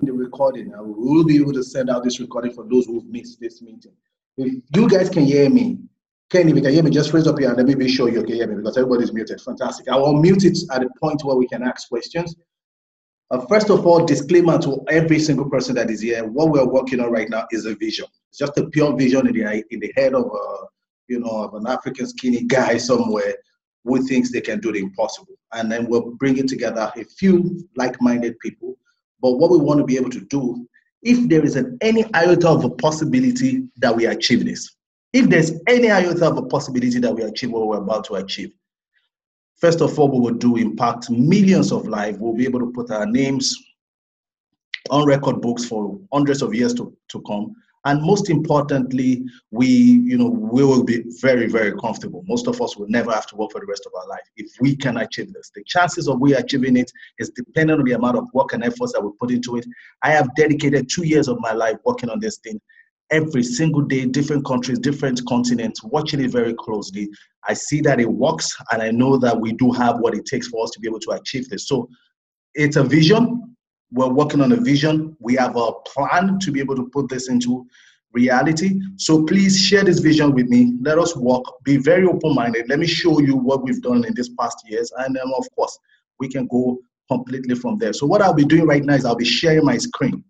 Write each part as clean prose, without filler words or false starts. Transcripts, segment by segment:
The recording, I will be able to send out this recording for those who've missed this meeting. If you guys can hear me, Kenny, if you can hear me, just raise up your hand. Let me be sure you can hear me because everybody's muted. Fantastic. I will mute it at the point where we can ask questions. First of all, disclaimer to every single person that is here. What we're working on right now is a vision. It's just a pure vision in the head of of an African skinny guy somewhere who thinks they can do the impossible. And then we're bringing together a few like-minded people. But what we want to be able to do, if there is any iota of a possibility that we achieve this, if there's any iota of a possibility that we achieve what we're about to achieve, first of all, we will do impact millions of lives. We'll be able to put our names on record books for hundreds of years to come. And most importantly, we will be very, very comfortable. Most of us will never have to work for the rest of our life if we can achieve this. The chances of we achieving it is dependent on the amount of work and efforts that we put into it. I have dedicated 2 years of my life working on this thing. Every single day, different countries, different continents, watching it very closely. I see that it works, and I know that we do have what it takes for us to be able to achieve this. So it's a vision. We're working on a vision. We have a plan to be able to put this into reality. So please share this vision with me. Let us work. Be very open-minded. Let me show you what we've done in these past years. And then, of course, we can go completely from there. So what I'll be doing right now is I'll be sharing my screen.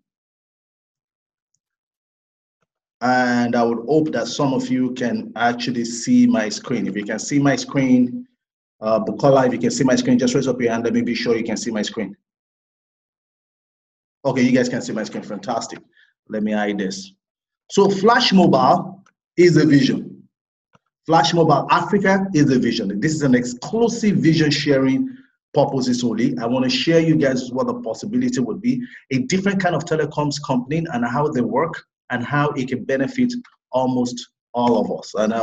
And I would hope that some of you can actually see my screen. If you can see my screen, Bukola, if you can see my screen, just raise up your hand. Let me be sure you can see my screen. Okay, you guys can see my screen. Fantastic. Let me hide this. So Flash Mobile is a vision. Flash Mobile Africa is a vision. This is an exclusive vision sharing purposes only. I want to share you guys what the possibility would be, a different kind of telecoms company and how they work and how it can benefit almost all of us. And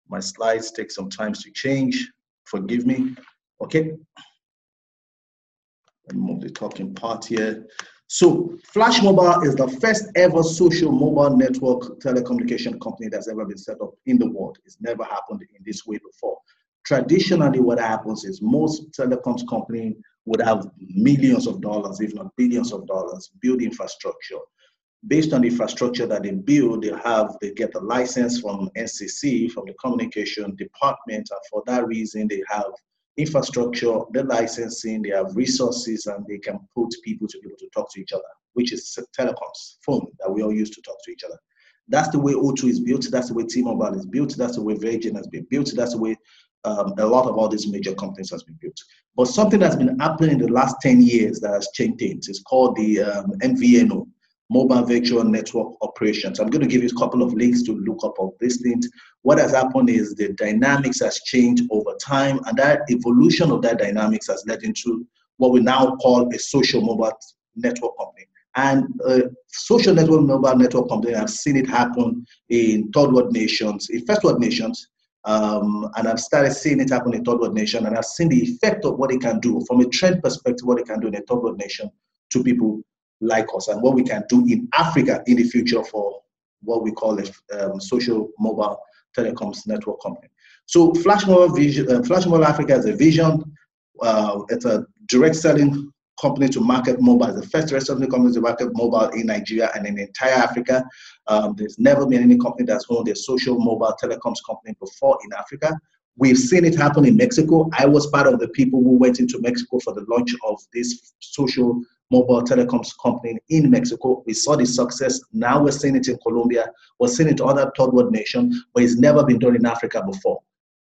my slides take some time to change. Forgive me. Okay. Let me move the talking part here. So Flash Mobile is the first ever social mobile network telecommunication company that's ever been set up in the world. It's never happened in this way before. Traditionally, what happens is most telecoms companies would have millions of dollars, if not billions of dollars, build infrastructure. Based on the infrastructure that they build, they get a license from NCC, from the communication department, and for that reason, they have infrastructure, the licensing, they have resources, and they can put people to be able to talk to each other, which is telecoms, phone that we all use to talk to each other. That's the way O2 is built. That's the way T-Mobile is built. That's the way Virgin has been built. That's the way a lot of all these major companies has been built. But something that's been happening in the last 10 years that has changed things is called the MVNO, Mobile Virtual Network Operations. I'm going to give you a couple of links to look up all these things. What has happened is the dynamics has changed over time, and that evolution of that dynamics has led into what we now call a social mobile network company. And social network mobile network company, I've seen it happen in third world nations, in first world nations, and I've started seeing it happen in third world nation, and I've seen the effect of what it can do from a trend perspective, what it can do in a third world nation to people like us, and what we can do in Africa in the future for what we call a social mobile telecoms network company. So Flash Mobile Africa is a vision. It's a direct selling company to market mobile. It's the first direct selling company to market mobile in Nigeria and in entire Africa. There's never been any company that's owned a social mobile telecoms company before in Africa. We've seen it happen in Mexico. I was part of the people who went into Mexico for the launch of this social mobile telecoms company in Mexico. We saw the success. Now we're seeing it in Colombia. We're seeing it in other third world nations, but it's never been done in Africa before.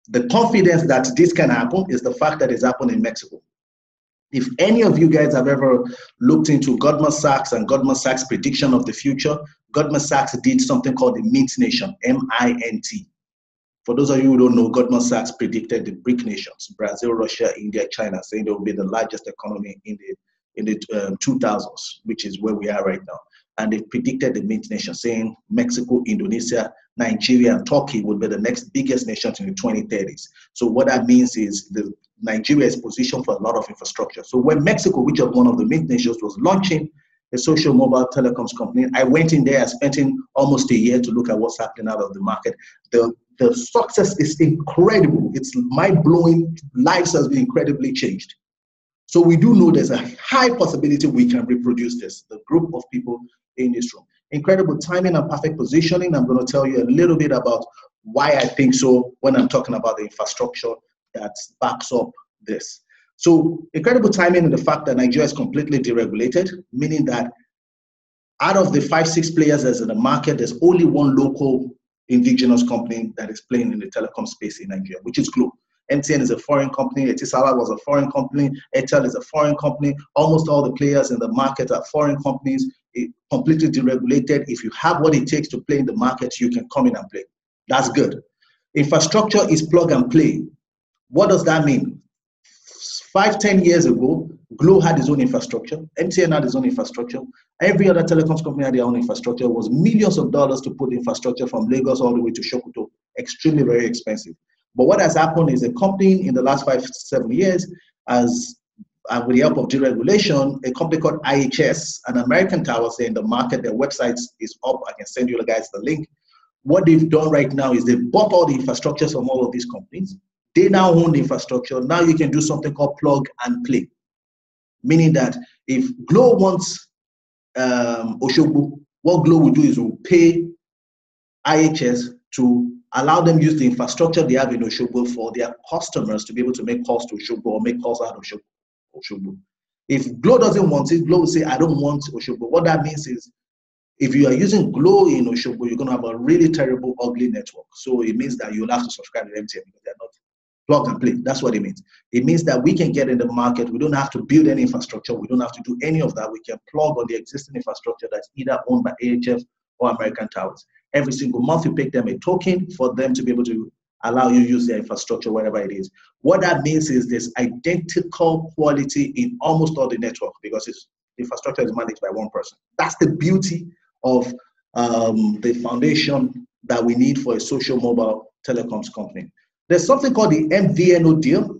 The confidence that this can happen is the fact that it's happened in Mexico. If any of you guys have ever looked into Goldman Sachs and Goldman Sachs' prediction of the future, Goldman Sachs did something called the Mint Nation, M-I-N-T. For those of you who don't know, Goldman Sachs predicted the BRIC nations, Brazil, Russia, India, China, saying they will be the largest economy in the 2000s, which is where we are right now. And they predicted the Mint Nation, saying Mexico, Indonesia, Nigeria, and Turkey would be the next biggest nations in the 2030s. So what that means is Nigeria is positioned for a lot of infrastructure. So when Mexico, which is one of the Mint nations, was launching a social mobile telecoms company, I went in there, I spent in almost a year to look at what's happening out of the market. The the success is incredible. It's mind-blowing. Lives has been incredibly changed. So we do know there's a high possibility we can reproduce this, the group of people in this room. Incredible timing and perfect positioning. I'm going to tell you a little bit about why I think so when I'm talking about the infrastructure that backs up this. So incredible timing in the fact that Nigeria is completely deregulated, meaning that out of the 5-6 players that's in the market, there's only one local indigenous company that is playing in the telecom space in Nigeria, which is Glo. MTN is a foreign company, Etisalat was a foreign company, Airtel is a foreign company. Almost all the players in the market are foreign companies, completely deregulated. If you have what it takes to play in the market, you can come in and play. That's good. Infrastructure is plug and play. What does that mean? 5-10 years ago, Glo had its own infrastructure, MTN had its own infrastructure, every other telecoms company had their own infrastructure. It was millions of dollars to put infrastructure from Lagos all the way to Sokoto, extremely very expensive. But what has happened is a company in the last 5-7 years, with the help of deregulation, a company called IHS, an American tower, in the market, their website is up. I can send you guys the link. What they've done right now is they bought all the infrastructures from all of these companies. They now own the infrastructure. Now you can do something called plug and play, meaning that if Glo wants Osogbo, what Glo will do is will pay IHS to allow them use the infrastructure they have in Osogbo for their customers to be able to make calls to Osogbo or make calls out of Osogbo. If Glo doesn't want it, Glo will say, I don't want Osogbo. What that means is, if you are using Glo in Osogbo, you're going to have a really terrible, ugly network. So it means that you'll have to subscribe to MTN because they're not plug and play. That's what it means. It means that we can get in the market. We don't have to build any infrastructure. We don't have to do any of that. We can plug on the existing infrastructure that's either owned by AHF or American Towers. Every single month, you pay them a token for them to be able to allow you to use their infrastructure, wherever it is. What that means is there's identical quality in almost all the network because the infrastructure is managed by one person. That's the beauty of the foundation that we need for a social mobile telecoms company. There's something called the MVNO deal,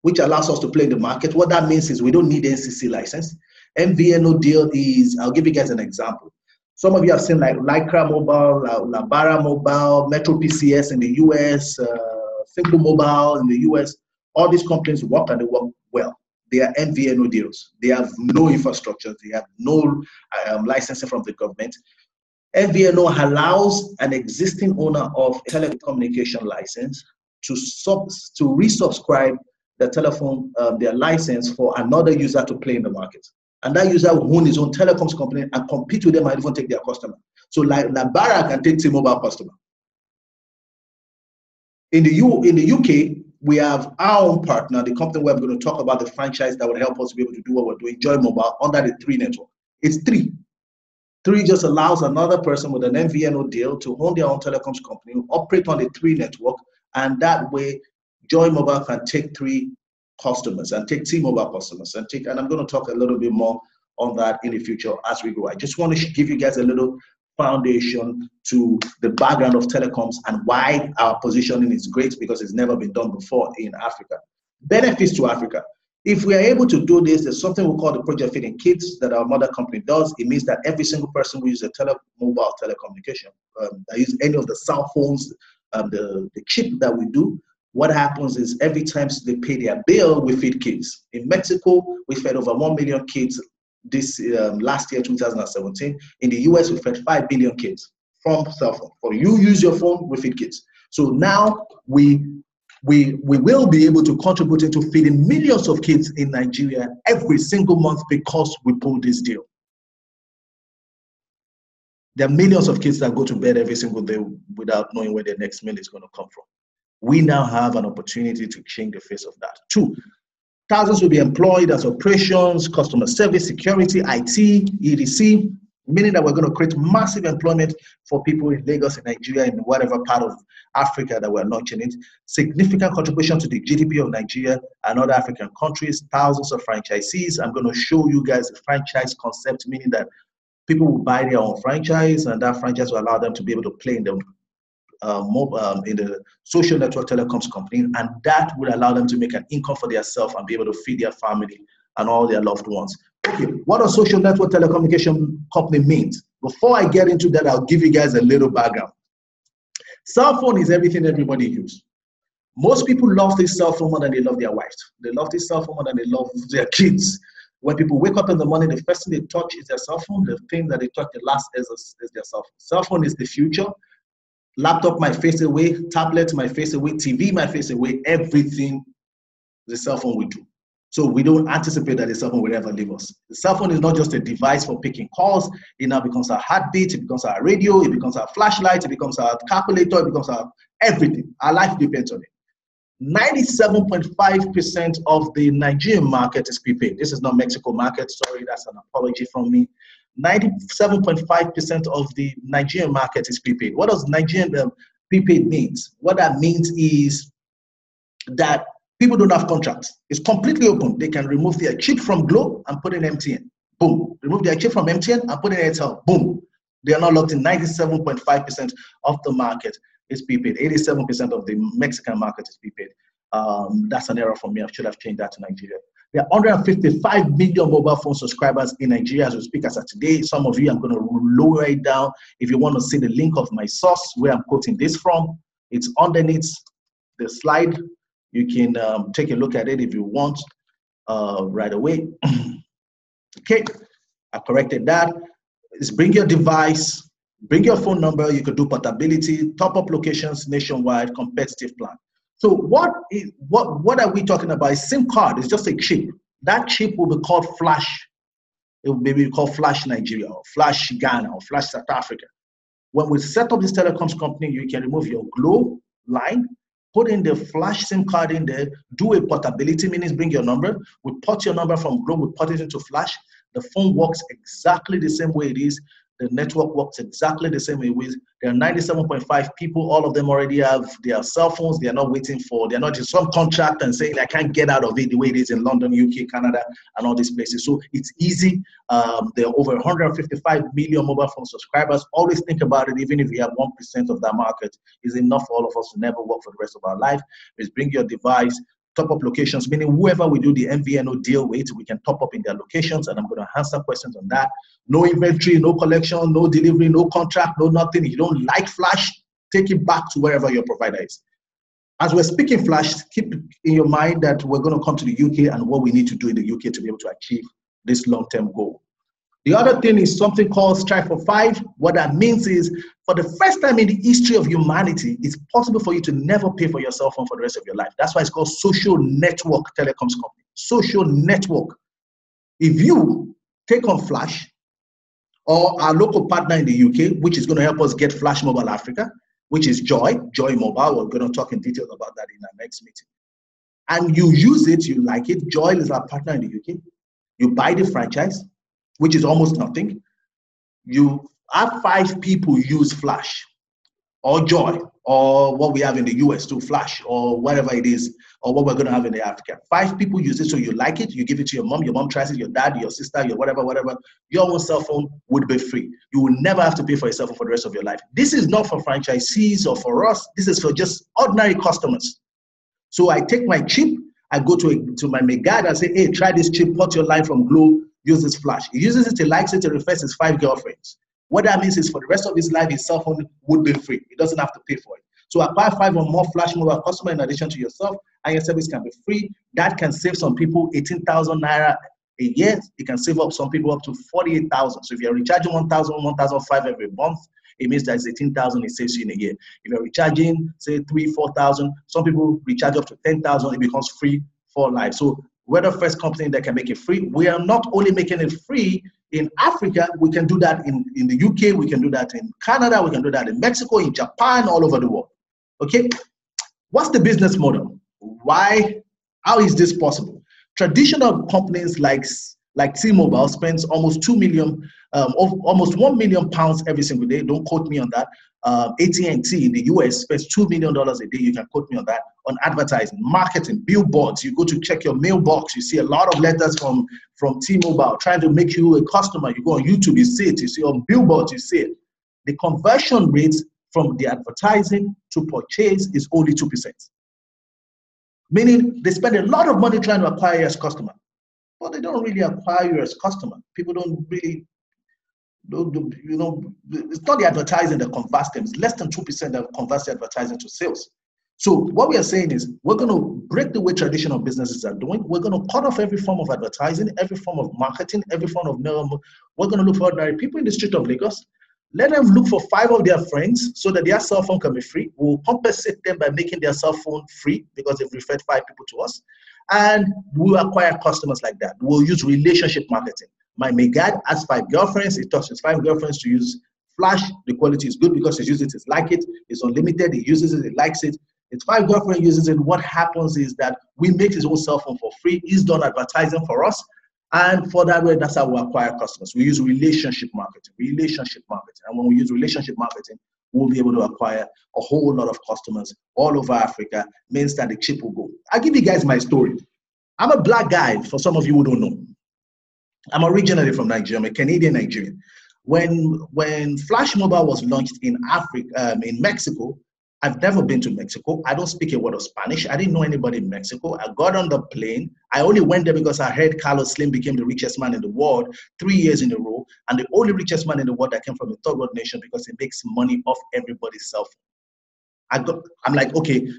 which allows us to play in the market. What that means is we don't need NCC license. MVNO deal is, I'll give you guys an example. Some of you have seen like Lycra Mobile, Labara Mobile, Metro PCS in the US, Simple Mobile in the US. All these companies work and they work well. They are MVNO deals. They have no infrastructure. They have no licensing from the government. MVNO allows an existing owner of a telecommunication license to resubscribe the telephone, their license for another user to play in the market. And that user will own his own telecoms company and compete with them and even take their customer. So like Labara can take T-Mobile customer. In the UK, we have our own partner, the company where we're going to talk about the franchise that will help us be able to do what we're doing, Joy Mobile, under the 3 network. It's 3. 3 just allows another person with an MVNO deal to own their own telecoms company, operate on the 3 network, and that way Joy Mobile can take 3 customers and take T-Mobile customers and I'm going to talk a little bit more on that in the future as we go. I just want to give you guys a little foundation to the background of telecoms and why our positioning is great, because it's never been done before in Africa. Benefits to Africa. If we are able to do this, there's something we call the Project Feeding Kids that our mother company does. It means that every single person who uses a mobile telecommunication, that use any of the cell phones, the chip that we do, what happens is every time they pay their bill, we feed kids. In Mexico, we fed over 1 million kids this last year, 2017. In the US, we fed 5 billion kids from cell phone. For you use your phone, we feed kids. So now we will be able to contribute into feeding millions of kids in Nigeria every single month because we pulled this deal. There are millions of kids that go to bed every single day without knowing where their next meal is going to come from. We now have an opportunity to change the face of that. 2, thousands will be employed as operations, customer service, security, IT, EDC, meaning that we're going to create massive employment for people in Lagos, in Nigeria, in whatever part of Africa that we're launching it. Significant contribution to the GDP of Nigeria and other African countries, thousands of franchisees. I'm going to show you guys the franchise concept, meaning that people will buy their own franchise and that franchise will allow them to be able to play in the social network telecoms company, and that will allow them to make an income for themselves and be able to feed their family and all their loved ones. Okay, what a social network telecommunication company means. Before I get into that, I'll give you guys a little background. Cell phone is everything everybody uses. Most people love this cell phone more than they love their wives. They love this cell phone more than they love their kids. When people wake up in the morning, the first thing they touch is their cell phone. The thing that they touch the last is their cell phone. Cell phone is the future. Laptop might face away, tablet might face away, TV might face away, everything the cell phone will do. So we don't anticipate that the cell phone will ever leave us. The cell phone is not just a device for picking calls. It now becomes our heartbeat, it becomes our radio, it becomes our flashlight, it becomes our calculator, it becomes our everything. Our life depends on it. 97.5% of the Nigerian market is prepaid. This is not Mexico market. Sorry, that's an apology from me. 97.5% of the Nigerian market is prepaid. What does Nigerian prepaid means? What that means is that people don't have contracts. It's completely open. They can remove their chip from Glo and put in MTN. Boom. Remove their chip from MTN and put in Airtel. Boom. They are not locked in. 97.5% of the market is prepaid. 87% of the Mexican market is prepaid. That's an error for me. I should have changed that to Nigeria. There are 155 million mobile phone subscribers in Nigeria as we speak as of today. Some of you, I'm going to lower it down. If you want to see the link of my source where I'm quoting this from, it's underneath the slide. You can take a look at it if you want right away. Okay, I corrected that. It's bring your device, bring your phone number. You could do portability, top up locations nationwide, competitive plan. So what are we talking about? A SIM card is just a chip. That chip will be called Flash. It will be called Flash Nigeria or Flash Ghana or Flash South Africa. When we set up this telecoms company, you can remove your Glo line, put in the Flash SIM card in there, do a portability, meaning bring your number. We port your number from Glo, we put it into Flash. The phone works exactly the same way it is. The network works exactly the same way it is. There are 97.5 people. All of them already have their cell phones. They are not waiting for, they're not in some contract and saying, I can't get out of it the way it is in London, UK, Canada, and all these places. So it's easy. There are over 155 million mobile phone subscribers. Always think about it, even if you have 1% of that market, is enough for all of us to never work for the rest of our life. Is bring your device, top up locations, meaning whoever we do the MVNO deal with, we can top up in their locations, and I'm going to answer questions on that. No inventory, no collection, no delivery, no contract, no nothing. If you don't like Flash, take it back to wherever your provider is. As we're speaking Flash, keep in your mind that we're going to come to the UK and what we need to do in the UK to be able to achieve this long-term goal. The other thing is something called Strive for 5. What that means is, for the first time in the history of humanity, it's possible for you to never pay for your cell phone for the rest of your life. That's why it's called Social Network Telecoms Company. Social Network. If you take on Flash, or our local partner in the UK, which is going to help us get Flash Mobile Africa, which is Joy Mobile. We're going to talk in detail about that in our next meeting. And you use it, you like it. Joy is our partner in the UK. You buy the franchise, which is almost nothing. You have 5 people use Flash or Joy or what we have in the US to Flash or whatever it is, or what we're going to have in the Africa. 5 people use it, so you like it, you give it to your mom tries it, your dad, your sister, your whatever, your own cell phone would be free. You will never have to pay for a cell phone for the rest of your life. This is not for franchisees or for us, this is for just ordinary customers. So I take my chip, I go to my guide and say, hey, try this chip, put your line from Glo, use this Flash. He uses it, he likes it, he refers his 5 girlfriends. What that means is for the rest of his life, his cell phone would be free. He doesn't have to pay for it. So acquire 5 or more Flash Mobile customers in addition to yourself, and your service can be free. That can save some people 18,000 naira a year. It can save up some people up to 48,000. So if you're recharging 1,000, 1,500 every month, it means that 18,000 it saves you in a year. If you're recharging, say 3,000, 4,000, some people recharge up to 10,000, it becomes free for life. So we're the first company that can make it free. We are not only making it free in Africa, we can do that in the UK, we can do that in Canada, we can do that in Mexico, in Japan, all over the world. Okay, what's the business model? Why? How is this possible? Traditional companies like T-Mobile spends almost 2 million, almost 1 million pounds every single day. Don't quote me on that. AT&T in the US spends $2 million a day. You can quote me on that, on advertising, marketing, billboards. You go to check your mailbox, you see a lot of letters from T-Mobile trying to make you a customer. You go on YouTube, you see it. You see on billboards, you see it. The conversion rates from the advertising to purchase is only 2%. Meaning they spend a lot of money trying to acquire you as customer, but they don't really acquire you as customer. People don't really You know, it's not the advertising that converts them. It's less than 2% that converts the advertising to sales. So what we are saying is we're going to break the way traditional businesses are doing. We're going to cut off every form of advertising, every form of marketing, every form of mail. We're going to look for ordinary people in the street of Lagos. Let them look for 5 of their friends so that their cell phone can be free. We'll compensate them by making their cell phone free because they've referred 5 people to us. And we'll acquire customers like that. We'll use relationship marketing. My Megad has 5 girlfriends. He talks to his 5 girlfriends to use Flash. The quality is good because he uses it, he likes it. It's unlimited. He uses it, he likes it. His 5 girlfriends uses it. What happens is that we make his own cell phone for free. He's done advertising for us. And for that way, that's how we acquire customers. We use relationship marketing. And when we use relationship marketing, we'll be able to acquire a whole lot of customers all over Africa. Means that the chip will go. I'll give you guys my story. I'm a black guy, for some of you who don't know. I'm originally from Nigeria. I'm a Canadian Nigerian. When Flash Mobile was launched in Africa, in Mexico, I've never been to Mexico. I don't speak a word of Spanish. I didn't know anybody in Mexico. I got on the plane. I only went there because I heard Carlos Slim became the richest man in the world 3 years in a row, and the only richest man in the world that came from a third world nation because he makes money off everybody's cell phone. I'm like, okay,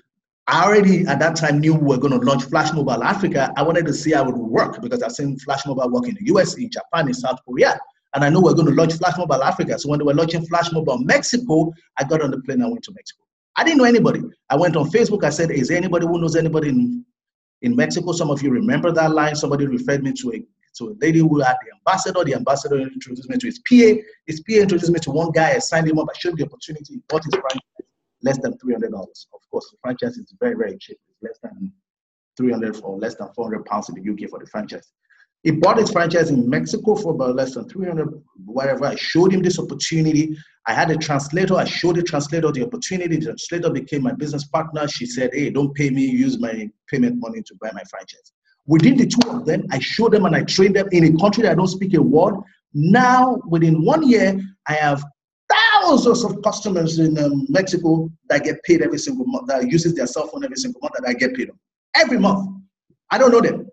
I already at that time knew we were going to launch Flash Mobile Africa. I wanted to see how it would work because I've seen Flash Mobile work in the US, in Japan, in South Korea. And I know we're going to launch Flash Mobile Africa. So when they were launching Flash Mobile Mexico, I got on the plane and went to Mexico. I didn't know anybody. I went on Facebook. I said, is there anybody who knows anybody in Mexico? Some of you remember that line. Somebody referred me to a lady who had the ambassador. The ambassador introduced me to his PA. His PA introduced me to one guy. I signed him up. I showed him the opportunity. He bought his franchise, less than $300. Of course, the franchise is very, very cheap. It's less than 300 or less than 400 pounds in the UK for the franchise. He bought his franchise in Mexico for about less than 300, whatever. I showed him this opportunity. I had a translator. I showed the translator the opportunity. The translator became my business partner. She said, hey, don't pay me. Use my payment money to buy my franchise. Within the 2 of them, I showed them and I trained them in a country that I don't speak a word. Now, within 1 year, I have thousands of customers in Mexico that get paid every single month, that uses their cell phone every single month, that I get paid on. Every month. I don't know them.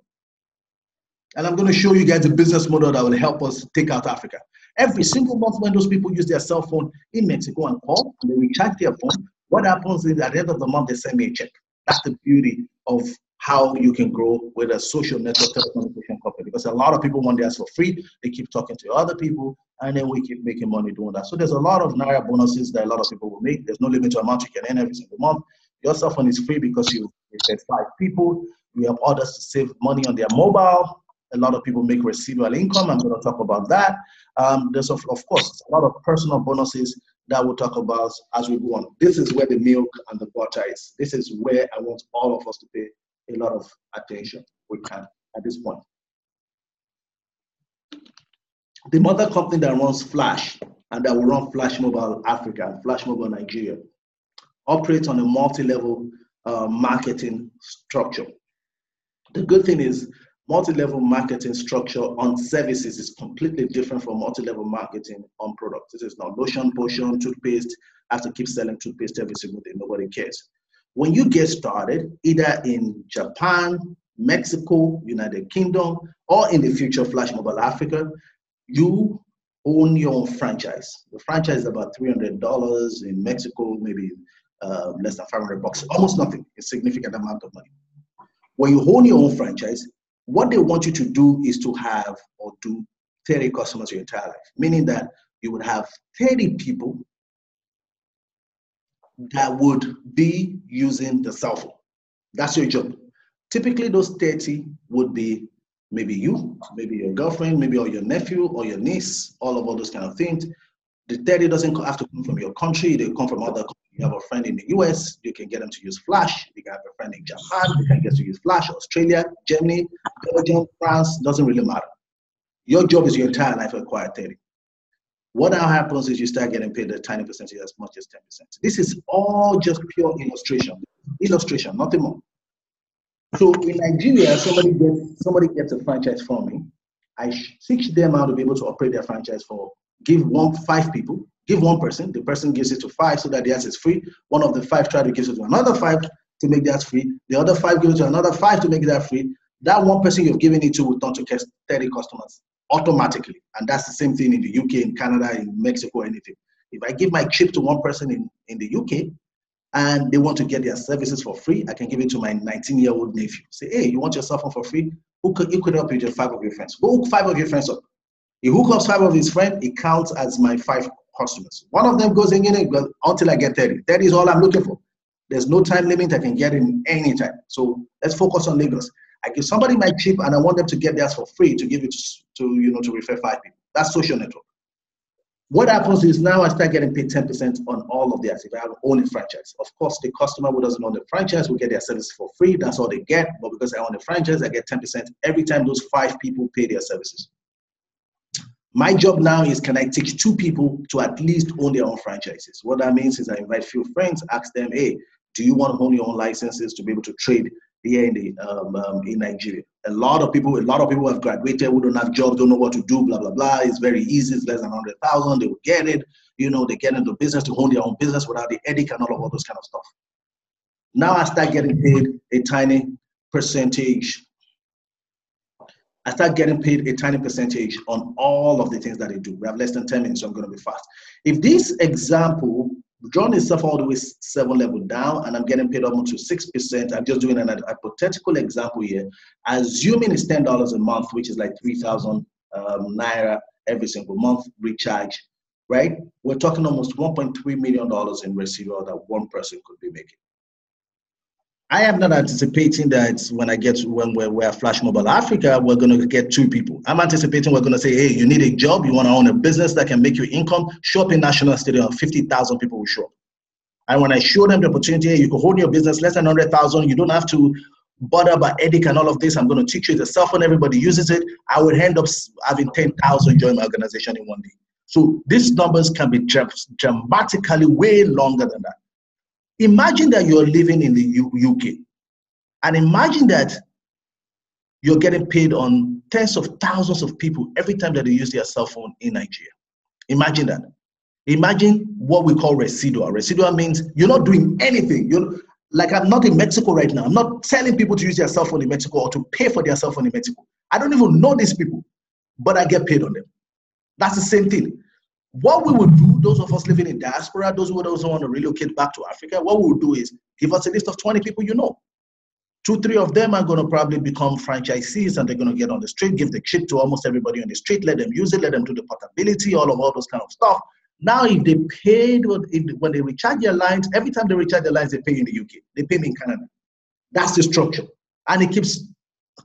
And I'm going to show you guys a business model that will help us take out Africa. Every single month when those people use their cell phone in Mexico and call, and they recharge their phone, what happens is at the end of the month, they send me a check. That's the beauty of how you can grow with a social network telecommunication company, because a lot of people want theirs for free. They keep talking to other people, and then we keep making money doing that. So there's a lot of Naira bonuses that a lot of people will make. There's no limit to amount you can earn every single month. Your cell phone is free because you get 5 people. You have others to save money on their mobile. A lot of people make residual income. I'm going to talk about that. There's, of course, a lot of personal bonuses that we'll talk about as we go on. This is where the milk and the butter is. This is where I want all of us to pay a lot of attention. We can at this point. The mother company that runs Flash and that will run Flash Mobile Africa, Flash Mobile Nigeria, operates on a multi-level marketing structure. The good thing is, multi-level marketing structure on services is completely different from multi-level marketing on products. This is not lotion, potion, toothpaste. I have to keep selling toothpaste every single day. Nobody cares. When you get started, either in Japan, Mexico, United Kingdom, or in the future, Flash Mobile Africa, you own your own franchise. The franchise is about $300. In Mexico, maybe less than $500, almost nothing, a significant amount of money. When you own your own franchise, what they want you to do is to have or do 30 customers your entire life, meaning that you would have 30 people that would be using the cell phone. That's your job. Typically, those 30 would be maybe you, maybe your girlfriend, maybe or your nephew or your niece, all those kind of things. The 30 doesn't have to come from your country. They come from other countries. You have a friend in the US, you can get them to use Flash. You can have a friend in Japan, you can get to use Flash. Australia, Germany, Belgium, France, doesn't really matter. Your job is your entire life to acquire 30. What now happens is you start getting paid a tiny percentage, as much as 10%. This is all just pure illustration, nothing more. So in Nigeria, somebody gets a franchise from me. I teach them how to be able to operate their franchise for, give 5 people, give one person, the person gives it to 5 so that theirs is free. One of the 5 try to give it to another 5 to make that free. The other 5 give it to another 5 to make that free. That one person you've given it to will turn to 30 customers automatically. And that's the same thing in the UK, in Canada, in Mexico, anything. If I give my chip to one person in the UK and they want to get their services for free, I can give it to my 19-year-old nephew. Say, hey, you want your cell phone for free? Hook it up with your 5 of your friends. Go hook 5 of your friends up. He hook up 5 of his friends, it counts as my 5 customers. One of them goes in it until I get 30. 30 is all I'm looking for. There's no time limit. I can get in anytime. So let's focus on Lagos. I give somebody my chip and I want them to get theirs for free to give it to refer 5 people. That's social network. What happens is now I start getting paid 10% on all of theirs if I have own a franchise. Of course, the customer who doesn't own the franchise will get their services for free. That's all they get. But because I own the franchise, I get 10% every time those 5 people pay their services. My job now is, can I teach 2 people to at least own their own franchises? What that means is I invite few friends, ask them, hey, do you want to own your own licenses to be able to trade here in Nigeria? A lot of people have graduated who don't have jobs, don't know what to do, blah, blah, blah. It's very easy. It's less than 100,000. They will get it. You know, they get into business to own their own business without the headache and all those kind of stuff. Now I start getting paid a tiny percentage. I start getting paid a tiny percentage on all of the things that they do. We have less than 10 minutes, so I'm going to be fast. If this example, drawing itself all the way 7 level down, and I'm getting paid almost to 6%, I'm just doing an hypothetical example here, assuming it's $10 a month, which is like 3,000 Naira every single month recharge, right? We're talking almost $1.3 million in residual that one person could be making. I am not anticipating that when we're Flash Mobile Africa, we're going to get 2 people. I'm anticipating we're going to say, hey, you need a job, you want to own a business that can make you income, show up in National Stadium, 50,000 people will show up. And when I show them the opportunity, hey, you can hold your business less than 100,000, you don't have to bother about headache and all of this. I'm going to teach you the cell phone, everybody uses it. I would end up having 10,000 join my organization in one day. So these numbers can be dramatically way longer than that. Imagine that you're living in the UK, and imagine that you're getting paid on tens of thousands of people every time that they use their cell phone in Nigeria. Imagine that. Imagine what we call residual. Residual means you're not doing anything. Like, I'm not in Mexico right now. I'm not telling people to use their cell phone in Mexico or to pay for their cell phone in Mexico. I don't even know these people, but I get paid on them. That's the same thing. What we would do, those of us living in diaspora, those who also want to relocate back to Africa, what we would do is give us a list of 20 people you know. 2, 3 of them are going to probably become franchisees, and they're going to get on the street, give the chip to almost everybody on the street, let them use it, let them do the portability, all those kind of stuff. Now, if they paid, when they recharge their lines, every time they recharge their lines, they pay in the UK. They pay me in Canada. That's the structure. And it keeps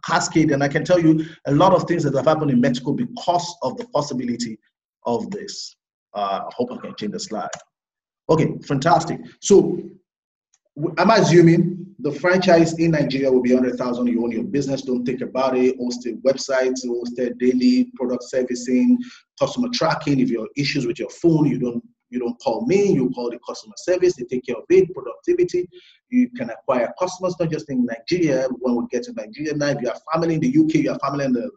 cascading. And I can tell you a lot of things that have happened in Mexico because of the possibility of this. I hope I can change the slide. Okay, fantastic. So I'm assuming the franchise in Nigeria will be 100,000. You own your business, don't think about it. Hosted websites, hosted daily product servicing, customer tracking. If you have issues with your phone, you don't call me, you call the customer service, they take care of it, productivity. You can acquire customers, not just in Nigeria. When we get to Nigeria now, if you have family in the UK, you have family in the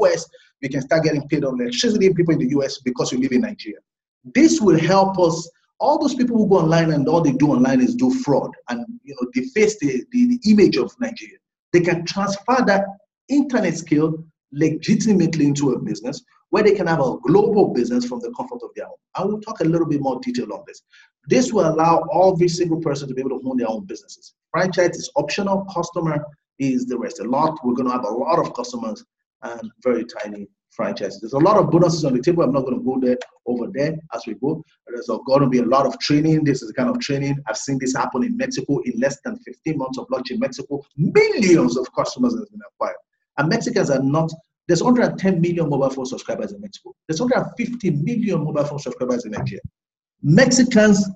US, you can start getting paid on electricity, people in the US, because you live in Nigeria. This will help us. All those people who go online and all they do online is do fraud, and they face the image of Nigeria. They can transfer that internet skill legitimately into a business where they can have a global business from the comfort of their home. I will talk a little bit more detail on this. This will allow every single person to be able to own their own businesses. Franchise is optional. Customer is the rest. We're going to have a lot of customers and very tiny franchises. There's a lot of bonuses on the table. I'm not going to go over there as we go. There's going to be a lot of training. This is the kind of training. I've seen this happen in Mexico. In less than 15 months of launch in Mexico, millions of customers have been acquired. And Mexicans are not, there's 110 million mobile phone subscribers in Mexico. There's 150 million mobile phone subscribers in Nigeria. Mexicans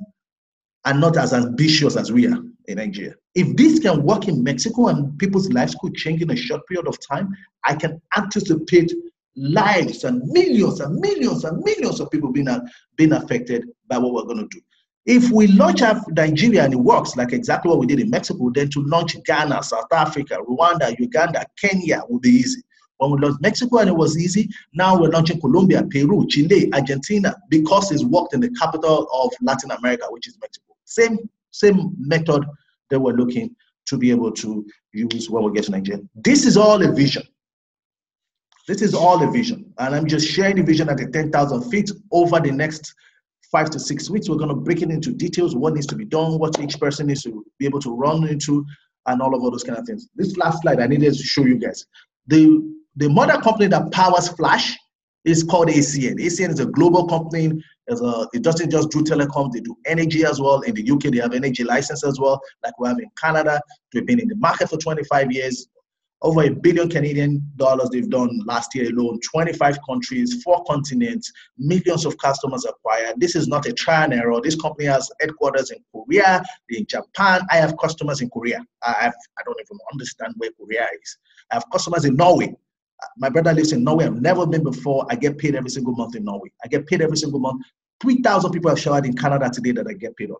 are not as ambitious as we are in Nigeria. If this can work in Mexico and people's lives could change in a short period of time, I can anticipate lives and millions and millions and millions of people being affected by what we're going to do. If we launch Nigeria and it works, like exactly what we did in Mexico, then to launch Ghana, South Africa, Rwanda, Uganda, Kenya will be easy. When we launched Mexico and it was easy, now we're launching Colombia, Peru, Chile, Argentina, because it's worked in the capital of Latin America, which is Mexico. Same method that we're looking to be able to use when we get to Nigeria. This is all a vision. This is all a vision. And I'm just sharing the vision at the 10,000 feet. Over the next 5 to 6 weeks, we're going to break it into details, what needs to be done, what each person needs to be able to run into, and all of those kind of things. This last slide, I needed to show you guys. The mother company that powers Flash is called ACN. ACN is a global company. It doesn't just do telecom, they do energy as well. In the UK, they have energy license as well, like we have in Canada. They've been in the market for 25 years. Over $1 billion Canadian they've done last year alone, 25 countries, 4 continents, millions of customers acquired. This is not a trial and error. This company has headquarters in Korea, in Japan. I have customers in Korea. I don't even understand where Korea is. I have customers in Norway. My brother lives in Norway. I've never been before. I get paid every single month in Norway. I get paid every single month. 3,000 people have showered in Canada today that I get paid on.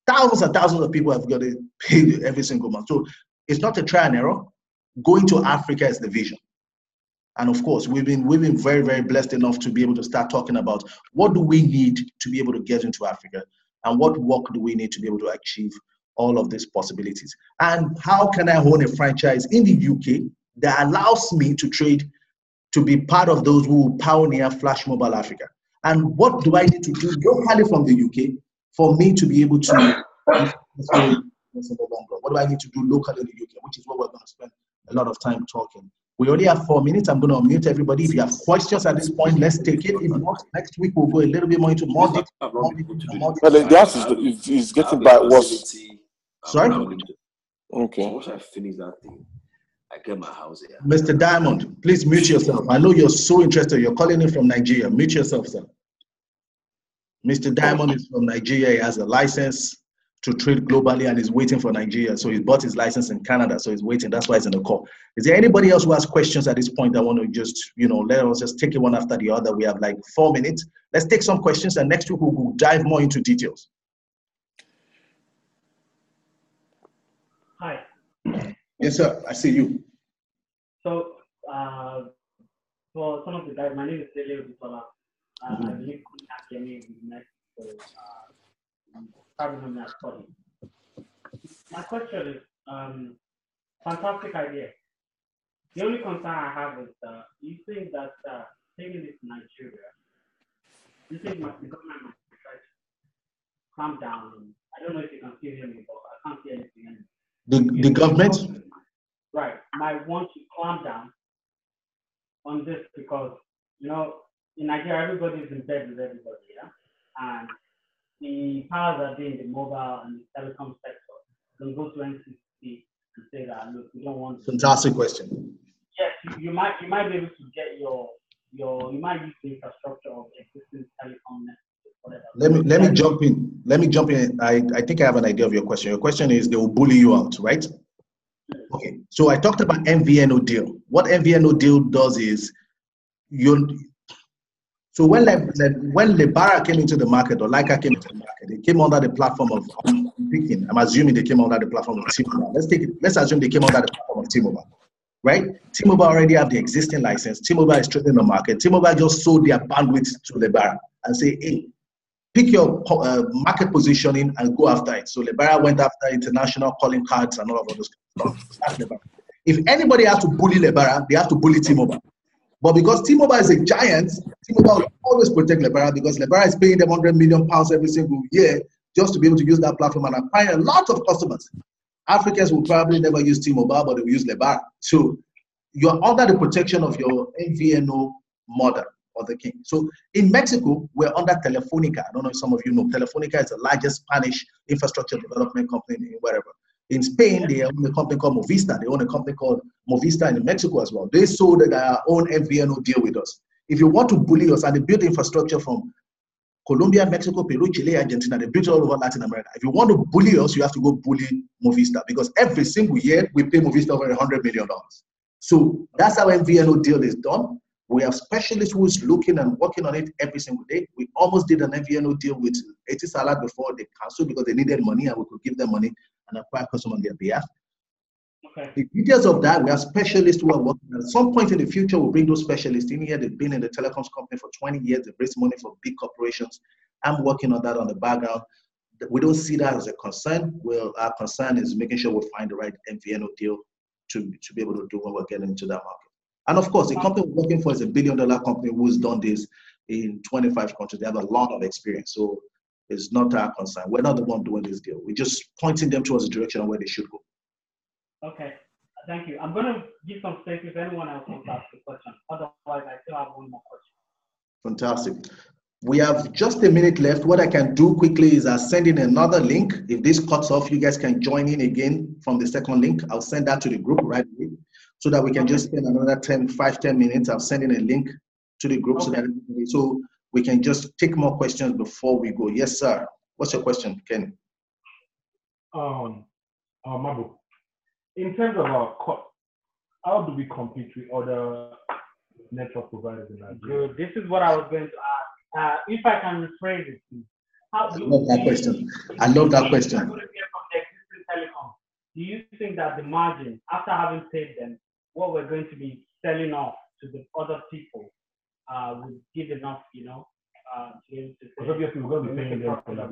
Thousands and thousands of people have got it paid every single month. So it's not a trial and error. Going to Africa is the vision. And of course, we've been very, very blessed enough to be able to start talking about what do we need to be able to get into Africa and what work do we need to be able to achieve all of these possibilities. And how can I own a franchise in the UK that allows me to trade, to be part of those who will pioneer Flash Mobile Africa? And what do I need to do locally from the UK for me to be able to, what do I need to do locally in the UK, which is what we're going to spend a lot of time talking. We only have 4 minutes. I'm going to unmute everybody. If you have questions at this point, let's take it. If not, next week we'll go a little bit more into more detail. The answer is getting by worse. Sorry? Okay. So once I finish that thing, I get my house here. Mr. Diamond, please mute yourself. I know you're so interested. You're calling in from Nigeria. Mute yourself, sir. Mr. Diamond is from Nigeria. He has a license to trade globally and is waiting for Nigeria. So he bought his license in Canada, so he's waiting. That's why he's in the call. Is there anybody else who has questions at this point? I want to just, let us just take it one after the other. We have like 4 minutes. Let's take some questions and next week we'll dive more into details. Hi. Yes, sir. I see you. So, for some of the guys, my name is Dele Odutola. I believe Akemi is next. So, probably not study. My question is, fantastic idea. The only concern I have is, you think that taking this to Nigeria, you think the government must try to clamp down? I don't know if you can still hear me, but I can't hear anything. The government? Right, might want to clamp down on this because, in Nigeria, everybody is in bed with everybody, yeah? And the powers that be in the mobile and the telecom sector can go to NCC and say that, look, we don't want. Fantastic question. Yes, you might be able to get you might use the infrastructure of existing telecom networks, whatever. Let me jump in. Let me jump in. I think I have an idea of your question. Your question is they will bully you out, right? Okay. So I talked about MVNO deal. What MVNO deal does is so when Lebara came into the market, or Leica came into the market, they came under the platform of Pekin. I'm assuming they came under the platform of T-Mobile. Let's assume they came under the platform of T-Mobile, right? T-Mobile already have the existing license. T-Mobile is trading the market. T-Mobile just sold their bandwidth to Lebara and say, hey, pick your market positioning and go after it. So Lebara went after international calling cards and all of those stuff. That's Lebara. If anybody has to bully Lebara, they have to bully T-Mobile. But because T-Mobile is a giant, T-Mobile will always protect Lebara because Lebara is paying them £100 million every single year just to be able to use that platform and acquire a lot of customers. Africans will probably never use T-Mobile, but they will use Lebara. So you're under the protection of your MVNO mother or the king. So in Mexico, we're under Telefonica. I don't know if some of you know. Telefonica is the largest Spanish infrastructure development company in wherever. In Spain, they own a company called Movista. They own a company called Movista in Mexico as well. They sold their own MVNO deal with us. If you want to bully us, and they build infrastructure from Colombia, Mexico, Peru, Chile, Argentina, they built it all over Latin America. If you want to bully us, you have to go bully Movista because every single year we pay Movista over $100 million. So that's how MVNO deal is done. We have specialists who is looking and working on it every single day. We almost did an MVNO deal with Etisalat before they canceled because they needed money and we could give them money and acquire customers on their behalf. Okay. The details of that, we have specialists who are working. At some point in the future, we'll bring those specialists in here. They've been in the telecoms company for 20 years. They've raised money for big corporations. I'm working on that on the background. We don't see that as a concern. Well, our concern is making sure we find the right MVNO deal to be able to do when we're getting into that market. And of course, the company we're working for is a $1 billion company who's done this in 25 countries. They have a lot of experience. So it's not our concern. We're not the one doing this deal. We're just pointing them towards the direction of where they should go. Okay, thank you. I'm going to give some space if anyone else wants to ask a question. Otherwise, I still have one more question. Fantastic. We have just a minute left. What I can do quickly is I'll send in another link. If this cuts off, you guys can join in again from the second link. I'll send that to the group right away so that we can just spend another 10 minutes. I'll send in a link to the group so we can just take more questions before we go. Yes, sir. What's your question, Ken? Mabu, in terms of our cost, how do we compete with other network providers in Nigeria? Good. This is what I was going to ask. If I can rephrase it, please. I love that question. I love that question. From the existing telecom, do you think that the margin, after having paid them, what we're going to be selling off to the other people would give enough, to be able to say? Obviously, we're going to be paying them for that.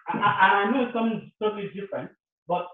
I know it's something totally different, but